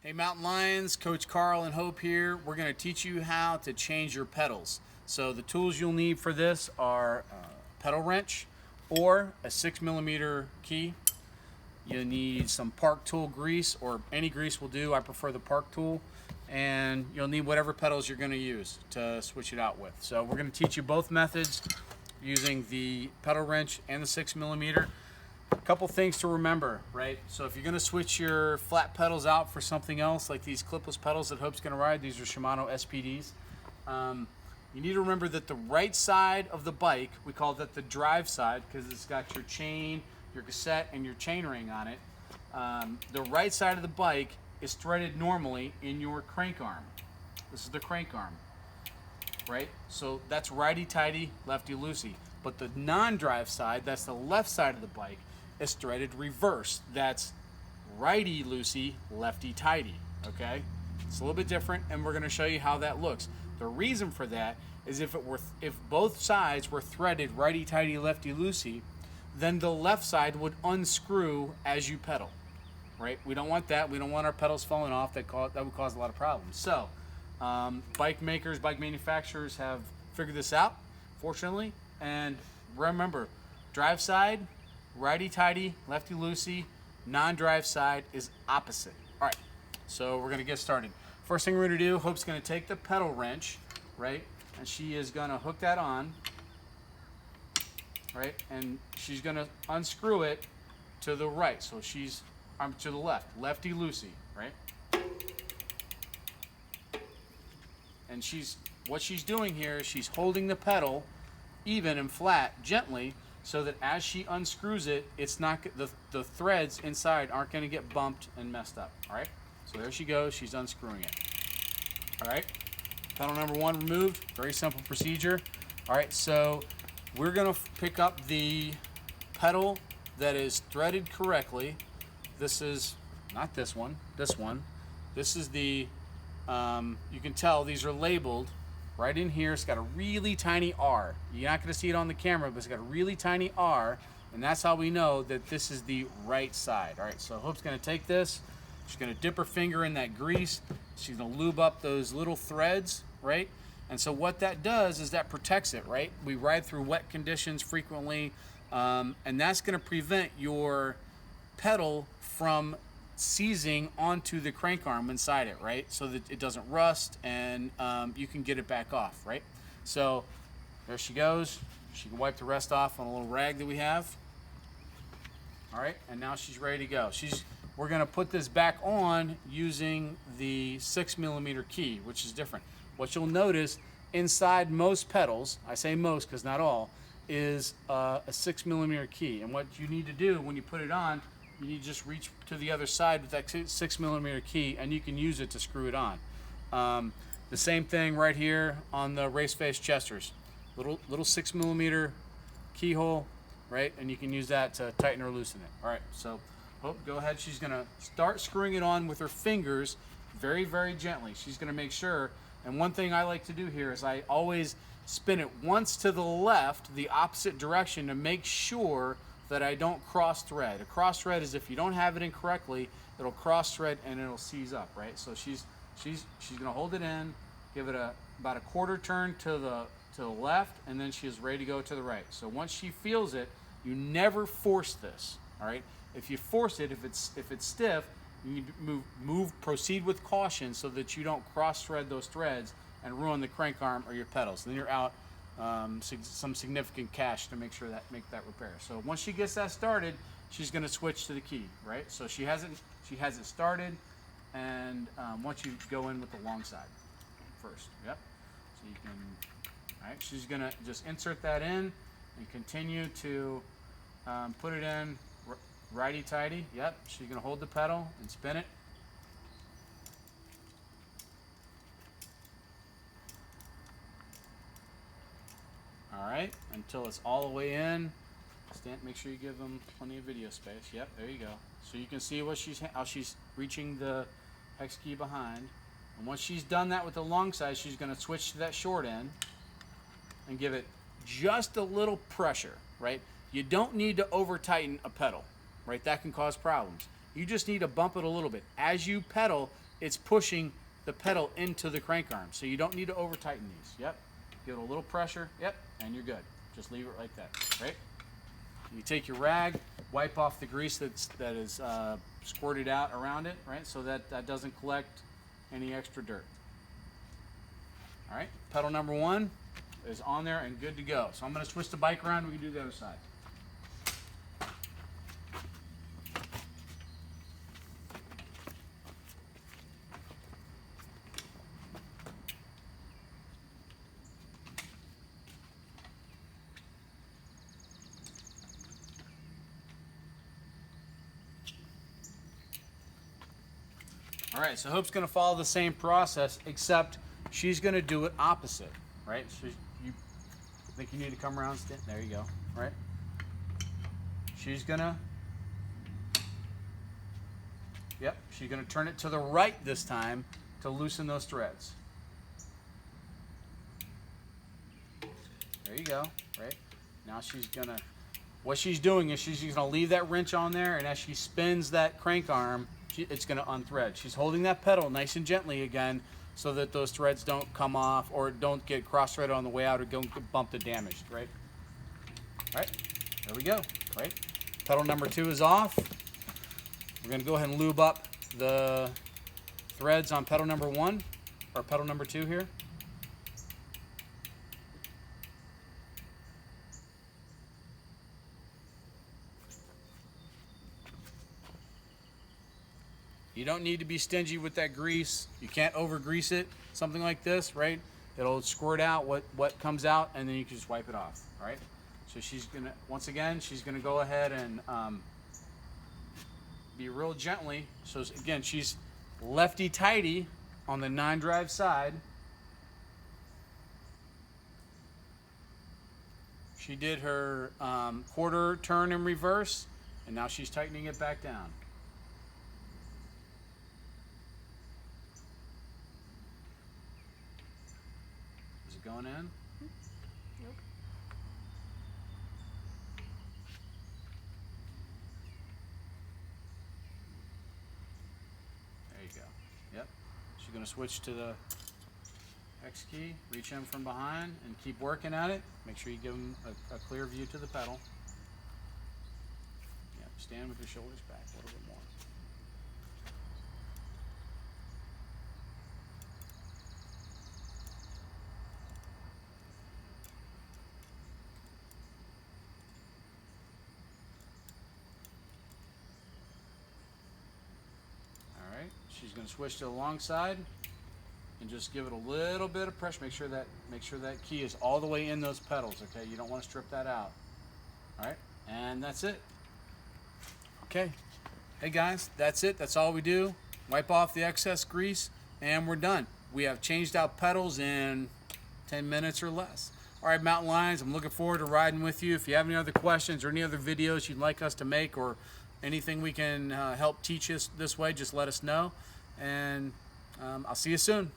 Hey Mountain Lions, Coach Carl and Hope here. We're going to teach you how to change your pedals. So the tools you'll need for this are a pedal wrench or a 6mm key. You'll need some Park Tool grease, or any grease will do. I prefer the Park Tool. And you'll need whatever pedals you're going to use to switch it out with. So we're going to teach you both methods using the pedal wrench and the 6mm. A couple things to remember, right? So if you're going to switch your flat pedals out for something else, like these clipless pedals that Hope's going to ride, these are Shimano SPDs. You need to remember that the right side of the bike, we call that the drive side because it's got your chain, your cassette, and your chain ring on it. The right side of the bike is threaded normally in your crank arm. This is the crank arm, right? So that's righty-tighty, lefty-loosey. But the non-drive side, that's the left side of the bike, is threaded reverse. That's righty-loosey, lefty-tighty, okay? It's a little bit different, and we're gonna show you how that looks. The reason for that is if both sides were threaded righty-tighty, lefty-loosey, then the left side would unscrew as you pedal, right? We don't want that. We don't want our pedals falling off. That would cause a lot of problems. So bike makers, bike manufacturers have figured this out, fortunately. And remember, drive side, righty-tighty, lefty-loosey. Non-drive side is opposite. All right, so we're gonna get started. First thing we're gonna do, Hope's gonna take the pedal wrench, right? And she is gonna hook that on, right? And she's gonna unscrew it to the right. So she's to the left, lefty-loosey, right? And what she's doing here is she's holding the pedal even and flat, gently, so that as she unscrews it, it's not the threads inside aren't going to get bumped and messed up. All right. So there she goes. She's unscrewing it. All right. Pedal number one removed. Very simple procedure. All right. So we're going to pick up the pedal that is threaded correctly. This is not this one. This one. This is the. You can tell these are labeled. Right in here, it's got a really tiny R. You're not going to see it on the camera, but it's got a really tiny R, and that's how we know that this is the right side. All right, so Hope's going to take this. She's going to dip her finger in that grease. She's going to lube up those little threads, right? And so what that does is that protects it, right? We ride through wet conditions frequently, and that's going to prevent your pedal from seizing onto the crank arm inside it, right? So that it doesn't rust and you can get it back off, right? So there she goes. She can wipe the rest off on a little rag that we have. All right, and now she's ready to go. We're gonna put this back on using the 6mm key, which is different. What you'll notice inside most pedals, I say most because not all, is a 6mm key. And what you need to do when you put it on, you need to just reach to the other side with that 6mm key, and you can use it to screw it on. The same thing right here on the race face Chesters. Little 6mm keyhole, right? And you can use that to tighten or loosen it. All right, so go ahead. She's gonna start screwing it on with her fingers very, very gently. She's gonna make sure, and one thing I like to do here is I always spin it once to the left, the opposite direction, to make sure that I don't cross thread. A cross thread is if you don't have it in correctly, it'll cross thread and it'll seize up, right? So she's gonna hold it in, give it about a quarter turn to the left, and then she is ready to go to the right. So once she feels it, you never force this, all right? If you force it, if it's stiff, you need to proceed with caution so that you don't cross thread those threads and ruin the crank arm or your pedals. Then you're out some significant cash to make that repair. So once she gets that started, she's going to switch to the key, right? So she has it started, and once you go in with the long side first, yep. So you can, all right. She's going to just insert that in and continue to put it in righty-tighty. Yep. She's going to hold the pedal and spin it. All right, until it's all the way in. Make sure you give them plenty of video space. Yep, there you go. So you can see how she's reaching the hex key behind. And once she's done that with the long side, she's going to switch to that short end and give it just a little pressure, right? You don't need to over tighten a pedal, right? That can cause problems. You just need to bump it a little bit. As you pedal, it's pushing the pedal into the crank arm. So you don't need to over tighten these. Yep. Give it a little pressure. Yep. And you're good. Just leave it like that. Right? You take your rag, wipe off the grease that is squirted out around it, right? So that doesn't collect any extra dirt. All right. Pedal number 1 is on there and good to go. So I'm going to switch the bike around. We can do the other side. All right, so Hope's going to follow the same process, except she's going to do it opposite, right? So you think you need to come around, there you go, right? She's going to, yep, she's going to turn it to the right this time to loosen those threads. There you go, right? Now she's going to, what she's doing is she's going to leave that wrench on there, and as she spins that crank arm, it's going to unthread. She's holding that pedal nice and gently again so that those threads don't come off or don't get cross-threaded on the way out or don't get bumped and damaged, right? All right, there we go, right? Pedal number 2 is off. We're going to go ahead and lube up the threads on pedal number 1 or pedal number 2 here. You don't need to be stingy with that grease. You can't over grease it, something like this, right? It'll squirt out what comes out, and then you can just wipe it off, all right? So she's gonna, once again, she's gonna go ahead and be real gently. So again, she's lefty-tighty on the 9-drive side. She did her quarter turn in reverse, and now she's tightening it back down. Going in? Nope. There you go. Yep. She's going to switch to the X key, reach in from behind, and keep working at it. Make sure you give them a clear view to the pedal. Yep. Stand with your shoulders back a little bit more. She's going to switch to the long side and just give it a little bit of pressure. Make sure that key is all the way in those pedals, okay? You don't want to strip that out. All right, and that's it. Okay, hey guys, that's it. That's all we do. Wipe off the excess grease, and we're done. We have changed out pedals in 10 minutes or less. All right, Mountain Lions, I'm looking forward to riding with you. If you have any other questions or any other videos you'd like us to make or anything we can help teach us this way, just let us know. And I'll see you soon.